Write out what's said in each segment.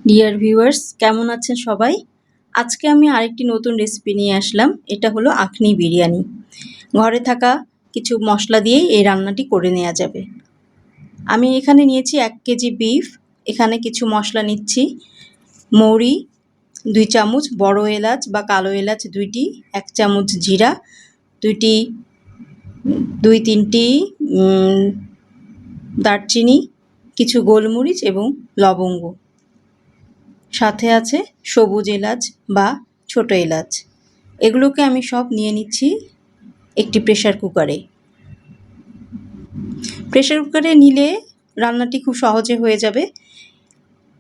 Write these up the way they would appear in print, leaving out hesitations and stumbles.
Dear viewers, কেমন আছেন সবাই? আজকে আমি আরেকটি নতুন রেসিপি নিয়ে আসলাম। এটা হলো আখনি বিরিয়ানি। ঘরে থাকা কিছু মশলা দিয়েই এই রান্নাটি করে নেওয়া যাবে। আমি এখানে নিয়েছি 1 কেজি বিফ। এখানে কিছু মশলা নিচ্ছি। মৌরি 2 চামচ, বড় এলাচ বা কালো এলাচ 2টি, 1 চামচ জিরা, 2-3টি দারচিনি, কিছু গোলমরিচ এবং লবঙ্গ। সাথে আছে সবুজ এলাচ বা ছোট এলাচ। এগুলোকে আমি সব নিয়ে নিচ্ছি একটি প্রেসার কুকারে। প্রেসার কুকারে নিলে রান্নাটি খুব সহজে হয়ে যাবে।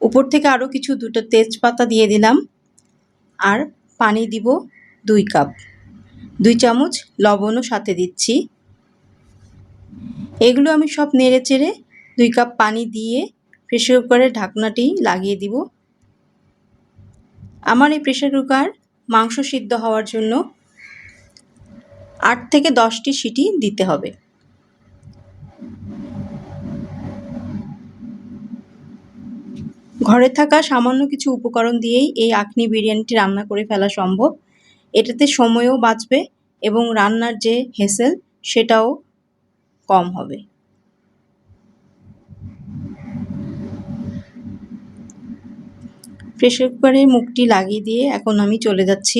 উপর থেকে আরও কিছু 2টো তেজপাতা দিয়ে দিলাম আর পানি দিব 2 কাপ। 2 চামচ লবণও সাথে দিচ্ছি। এগুলো আমি সব নেড়েচেড়ে 2 কাপ পানি দিয়ে প্রেসার কুকারের ঢাকনাটি লাগিয়ে দিব। আমার এই প্রেসার কুকার মাংস সিদ্ধ হওয়ার জন্য 8 থেকে 10টি সিটি দিতে হবে। ঘরে থাকা সামান্য কিছু উপকরণ দিয়েই এই আখনি বিরিয়ানিটি রান্না করে ফেলা সম্ভব। এটাতে সময়ও বাঁচবে এবং রান্নার যে হেসেল সেটাও কম হবে। প্রেসার কুকারের মুখটি লাগিয়ে দিয়ে এখন আমি চলে যাচ্ছি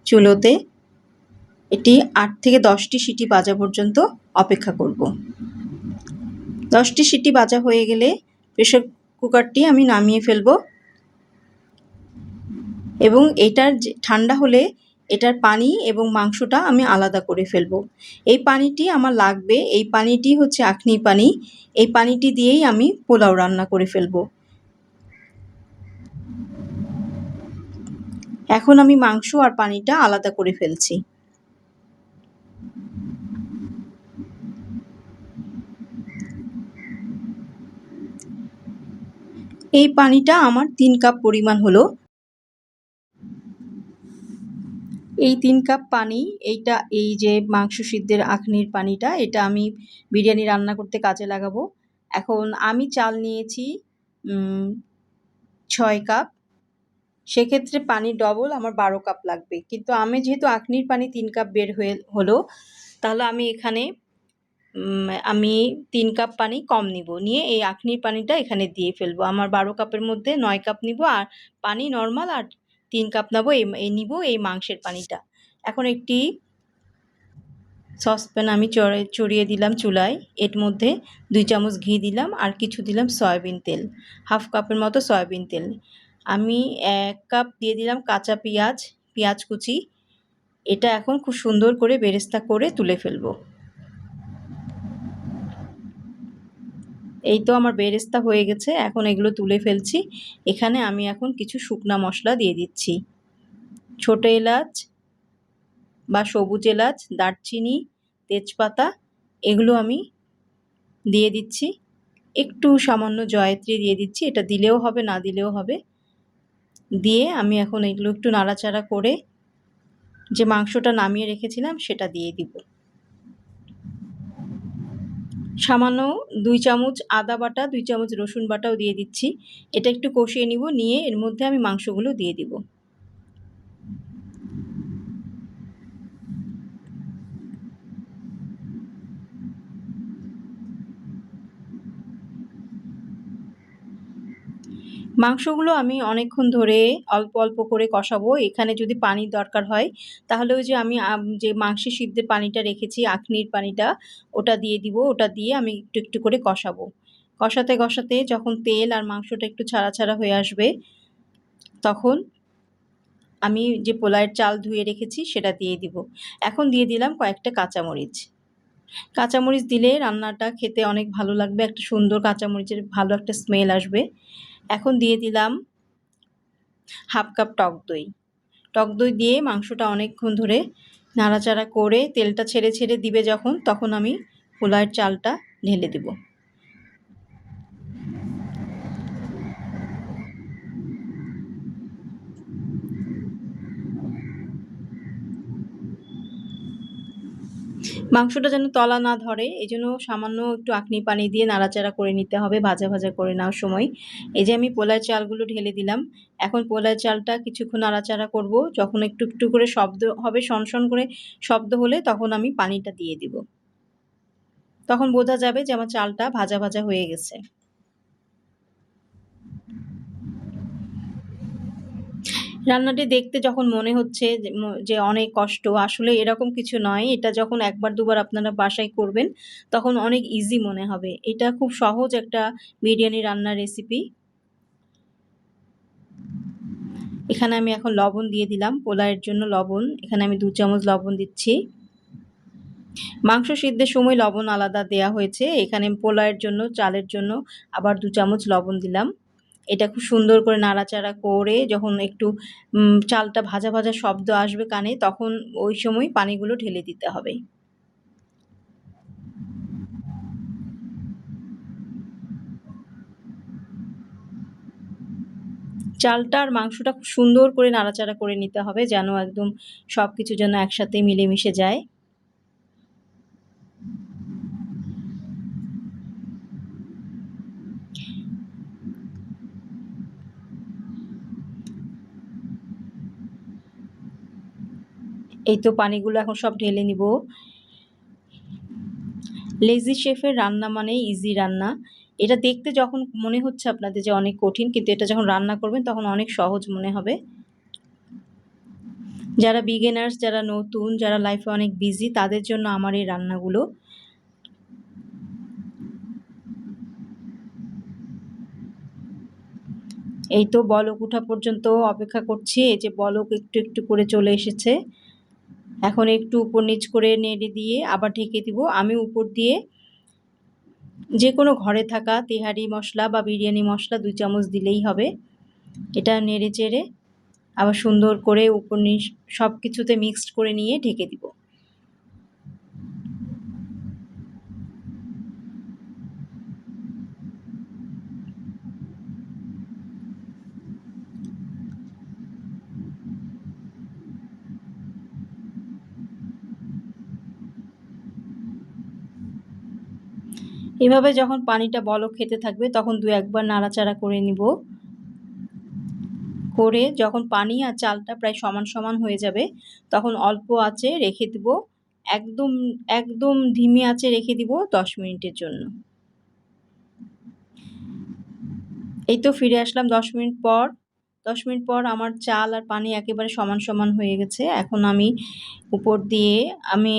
চুলোতে। এটি 8 থেকে 10টি সিটি বাজা পর্যন্ত অপেক্ষা করব। 10টি সিটি বাজা হয়ে গেলে প্রেসার কুকারটি আমি নামিয়ে ফেলব এবং এটার ঠান্ডা হলে এটার পানি এবং মাংসটা আমি আলাদা করে ফেলব। এই পানিটি আমার লাগবে। এই পানিটি হচ্ছে আখনি পানি। এই পানিটি দিয়েই আমি পোলাও রান্না করে ফেলব। এখন আমি মাংস আর পানিটা আলাদা করে ফেলছি। এই পানিটা আমার 3 কাপ পরিমাণ হলো। এই 3 কাপ পানি, এই যে মাংস সিদ্ধের আখনির পানিটা, এটা আমি বিরিয়ানি রান্না করতে কাজে লাগাবো। এখন আমি চাল নিয়েছি 6 কাপ। সেক্ষেত্রে পানি ডবল আমার 12 কাপ লাগবে। কিন্তু আমি যেহেতু আখনির পানি 3 কাপ বের হলো, তাহলে আমি এখানে 3 কাপ পানি কম নিব। নিয়ে এই আখনির পানিটা এখানে দিয়ে ফেলবো। আমার 12 কাপের মধ্যে 9 কাপ নিব আর পানি নর্মাল, আর 3 কাপ নেবো এই মাংসের পানিটা। এখন একটি সসপ্যান আমি চড়িয়ে দিলাম চুলায়। এর মধ্যে 2 চামচ ঘি দিলাম আর কিছু দিলাম সয়াবিন তেল, হাফ কাপের মতো সয়াবিন তেল। আমি 1 কাপ দিয়ে দিলাম কাঁচা পেঁয়াজ কুচি। এটা এখন খুব সুন্দর করে বেরেস্তা করে তুলে ফেলবো। এই তো আমার বেরেস্তা হয়ে গেছে। এখন এগুলো তুলে ফেলছি। এখানে আমি এখন কিছু শুকনা মশলা দিয়ে দিচ্ছি। ছোট এলাচ বা সবুজ এলাচ, দারচিনি, তেজপাতা, এগুলো আমি দিয়ে দিচ্ছি। একটু সামান্য জয়ত্রী দিয়ে দিচ্ছি। এটা দিলেও হবে, না দিলেও হবে। দিয়ে আমি এখন এগুলো একটু নাড়াচাড়া করে যে মাংসটা নামিয়ে রেখেছিলাম সেটা দিয়ে দিব। সামান্য 2 চামচ আদা বাটা, 2 চামচ রসুন বাটাও দিয়ে দিচ্ছি। এটা একটু কষিয়ে নিব। নিয়ে এর মধ্যে আমি মাংসগুলো দিয়ে দিব। মাংসগুলো আমি অনেকক্ষণ ধরে অল্প অল্প করে কষাবো। এখানে যদি পানির দরকার হয় তাহলে ওই যে আমি যে মাংসের সিদ্ধের পানিটা রেখেছি, আখনির পানিটা, ওটা দিয়ে দিব। ওটা দিয়ে আমি একটু একটু করে কষাবো। কষাতে কষাতে যখন তেল আর মাংসটা একটু ছাড়া ছাড়া হয়ে আসবে, তখন আমি যে পোলাওয়ের চাল ধুয়ে রেখেছি সেটা দিয়ে দিব। এখন দিয়ে দিলাম কয়েকটা কাঁচামরিচ। কাঁচামরিচ দিলে রান্নাটা খেতে অনেক ভালো লাগবে। একটা সুন্দর কাঁচামরিচের ভালো একটা স্মেল আসবে। এখন দিয়ে দিলাম হাফ কাপ টক দই। টক দই দিয়ে মাংসটা অনেকক্ষণ ধরে নাড়াচাড়া করে তেলটা ছেড়ে ছেড়ে দিবে যখন, তখন আমি পোলাওয়ের চালটা ঢেলে দেব। মাংসটা যেন তলা না ধরে এজন্য সামান্য একটু আঁকনি পানি দিয়ে নাড়াচাড়া করে নিতে হবে ভাজা, ভাজা করে নেওয়ার সময়। এই যে আমি পোলার চালগুলো ঢেলে দিলাম। এখন পোলার চালটা কিছুক্ষণ নাড়াচাড়া করব। যখন একটু, একটু করে শব্দ হবে শনশন করে শব্দ হলে তখন আমি পানিটা দিয়ে দিব। তখন বোঝা যাবে যে আমার চালটা ভাজা, ভাজা হয়ে গেছে। রান্নাটি দেখতে যখন মনে হচ্ছে যে অনেক কষ্ট, আসলে এরকম কিছু নয়। এটা যখন ১ বার ২ বার আপনারা বাসায় করবেন, তখন অনেক ইজি মনে হবে। এটা খুব সহজ একটা বিরিয়ানি রান্নার রেসিপি। এখানে আমি এখন লবণ দিয়ে দিলাম, পোলাওয়ের জন্য লবণ। এখানে আমি ২ চামচ লবণ দিচ্ছি। মাংস সিদ্ধের সময় লবণ আলাদা দেয়া হয়েছে। এখানে পোলাওয়ের জন্য, চালের জন্য আবার ২ চামচ লবণ দিলাম। এটা খুব সুন্দর করে নাড়াচাড়া করে যখন একটু চালটা ভাজা, ভাজা শব্দ আসবে কানে তখন ওই সময় পানিগুলো ঢেলে দিতে হবে। চালটা আর মাংসটা খুব সুন্দর করে নাড়াচাড়া করে নিতে হবে যেন একদম সবকিছু যেন একসাথে মিলেমিশে যায়। এই তো পানিগুলো এখন সব ঢেলে নিব। লেজি শেফের রান্না মানেই ইজি রান্না। এটা দেখতে যখন মনে হচ্ছে আপনাদের যে অনেক কঠিন, কিন্তু এটা যখন রান্না করবেন তখন অনেক সহজ মনে হবে। যারা বিগিনার্স, যারা নতুন, যারা লাইফে অনেক বিজি তাদের জন্য আমার এই রান্নাগুলো। এই তো বলক উঠা পর্যন্ত অপেক্ষা করছি। এই যে বলক একটু, একটু করে চলে এসেছে। এখন একটু উপর নিচ করে নেড়ে দিয়ে আবার ঢেকে দিব। আমি উপর দিয়ে যেকোনো ঘরে থাকা তেহারি মসলা বা বিরিয়ানি মসলা ২ চামচ দিলেই হবে। এটা নেড়ে চেড়ে আবার সুন্দর করে উপর নিচ সবকিছুতে মিক্সড করে নিয়ে ঢেকে দিব। এভাবে যখন পানিটা বলক খেতে থাকবে তখন ২-১ বার নাড়াচাড়া করে নিব। করে যখন পানি আর চালটা প্রায় সমান, সমান হয়ে যাবে তখন অল্প আঁচে রেখে দিব। একদম, একদম ধিমি আঁচে রেখে দিব ১০ মিনিটের জন্য। এই তো ফিরে আসলাম ১০ মিনিট পর। ১০ মিনিট পর আমার চাল আর পানি একেবারে সমান, সমান হয়ে গেছে। এখন আমি উপর দিয়ে আমি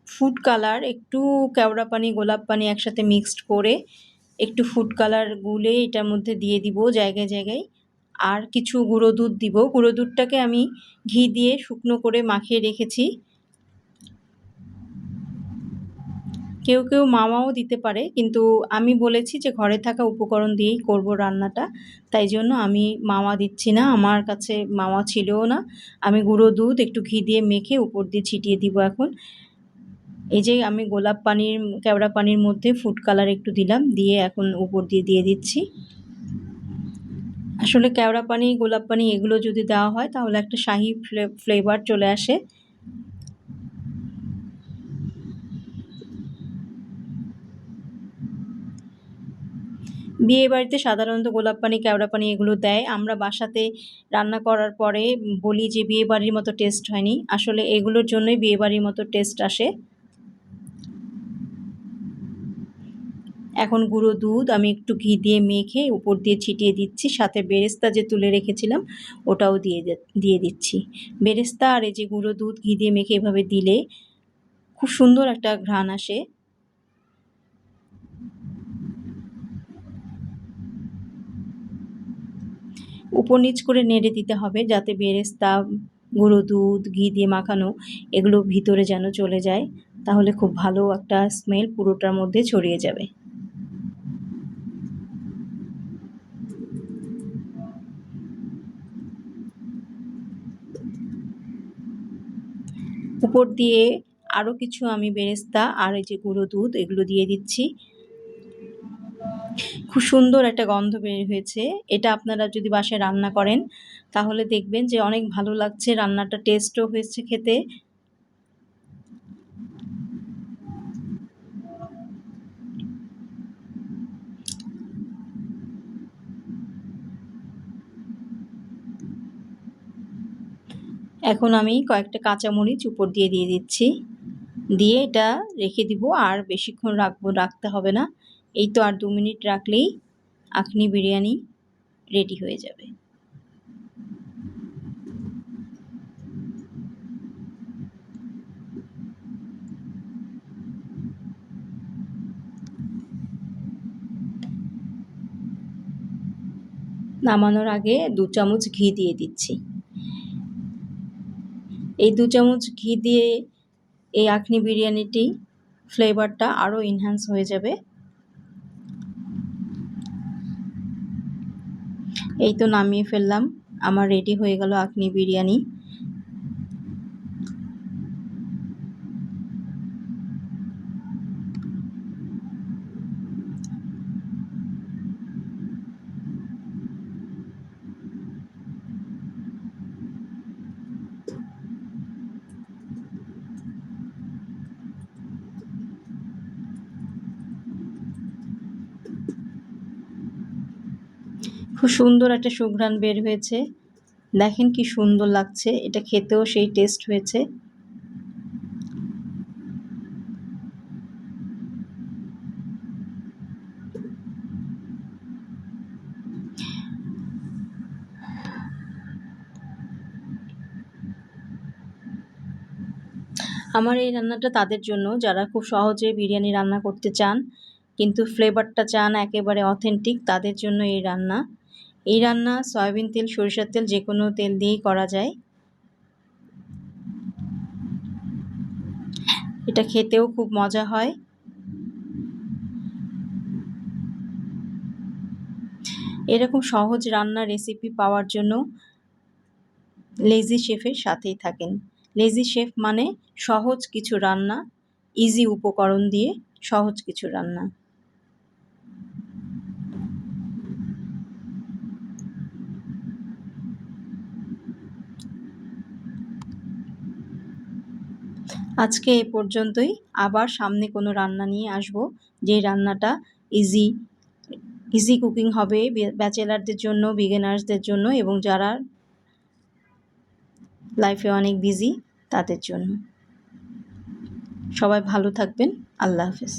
ফুড কালার একটু কেওড়া পানি, গোলাপ পানি একসাথে মিক্সড করে একটু ফুড কালার গুলে এটার মধ্যে দিয়ে দিব জায়গায়, জায়গায়। আর কিছু গুঁড়ো দুধ দিব। গুঁড়ো দুধটাকে আমি ঘি দিয়ে শুকনো করে মাখিয়ে রেখেছি। কেউ, কেউ মাওয়াও দিতে পারে, কিন্তু আমি বলেছি যে ঘরে থাকা উপকরণ দিয়েই করব রান্নাটা। তাই জন্য আমি মাওয়া দিচ্ছি না। আমার কাছে মাওয়া ছিলও না। আমি গুঁড়ো দুধ একটু ঘি দিয়ে মেখে উপর দিয়ে ছিটিয়ে দিব এখন। এই যে আমি গোলাপ পানির, কেওড়া পানির মধ্যে ফুড কালার একটু দিলাম। দিয়ে এখন উপর দিয়ে দিচ্ছি। আসলে কেওড়া পানি, গোলাপ পানি এগুলো যদি দেওয়া হয় তাহলে একটা শাহি ফ্লেভার চলে আসে। বিয়েবাড়িতে সাধারণত গোলাপ পানি, কেওড়া পানি এগুলো দেয়। আমরা বাসাতে রান্না করার পরে বলি যে বিয়েবাড়ির মতো টেস্ট হয়নি। আসলে এগুলোর জন্যই বিয়েবাড়ির মতো টেস্ট আসে। এখন গুঁড়ো দুধ আমি একটু ঘি দিয়ে মেখে উপর দিয়ে ছিটিয়ে দিচ্ছি। সাথে বেরেস্তা যে তুলে রেখেছিলাম ওটাও দিয়ে দিচ্ছি। বেরেস্তা আর এই যে গুঁড়ো দুধ ঘি দিয়ে মেখে এভাবে দিলে খুব সুন্দর একটা ঘ্রাণ আসে। উপর নিচ করে নেড়ে দিতে হবে যাতে বেরেস্তা, গুঁড়ো দুধ, ঘি দিয়ে মাখানো এগুলো ভিতরে যেন চলে যায়। তাহলে খুব ভালো একটা স্মেল পুরোটার মধ্যে ছড়িয়ে যাবে। উপর দিয়ে আরও কিছু আমি বেরেস্তা আর এই যে গুঁড়ো দুধ এগুলো দিয়ে দিচ্ছি। খুব সুন্দর একটা গন্ধ বের হয়েছে। এটা আপনারা যদি বাসায় রান্না করেন তাহলে দেখবেন যে অনেক ভালো লাগছে, রান্নাটা টেস্টও হয়েছে খেতে। এখন আমি কয়েকটা কাঁচামরিচ উপর দিয়ে দিচ্ছি, দিয়ে এটা রেখে দিব। আর বেশিক্ষণ রাখতে হবে না। এই তো আর 2 মিনিট রাখলেই আখনি বিরিয়ানি রেডি হয়ে যাবে। নামানোর আগে 2 চামচ ঘি দিয়ে দিচ্ছি। এই 2 চামচ ঘি দিয়ে এই আখনি বিরিয়ানিটি ফ্লেভারটা আরও এনহ্যান্স হয়ে যাবে। এই তো নামিয়ে ফেললাম, আমার রেডি হয়ে গেল আখনি বিরিয়ানি। খুব সুন্দর একটা সুঘ্রাণ বের হয়েছে, দেখেন কি সুন্দর লাগছে, এটা খেতেও সেই টেস্ট হয়েছে। আমার এই রান্নাটা তাদের জন্য যারা খুব সহজে বিরিয়ানি রান্না করতে চান কিন্তু ফ্লেভারটা চান একেবারে অথেন্টিক, তাদের জন্য এই রান্না। এই রান্না সয়াবিন তেল, সরিষার তেল, যে কোনো তেল দিয়েই করা যায়। এটা খেতেও খুব মজা হয়। এরকম সহজ রান্নার রেসিপি পাওয়ার জন্য লেজি শেফের সাথেই থাকেন। লেজি শেফ মানে সহজ কিছু রান্না, ইজি উপকরণ দিয়ে সহজ কিছু রান্না। আজকে এ পর্যন্তই। আবার সামনে কোনো রান্না নিয়ে আসবো, যে রান্নাটা ইজি ইজি কুকিং হবে ব্যাচেলারদের জন্য, বিগিনার্সদের জন্য এবং যারা লাইফে অনেক বিজি তাদের জন্য। সবাই ভালো থাকবেন। আল্লাহ হাফেজ।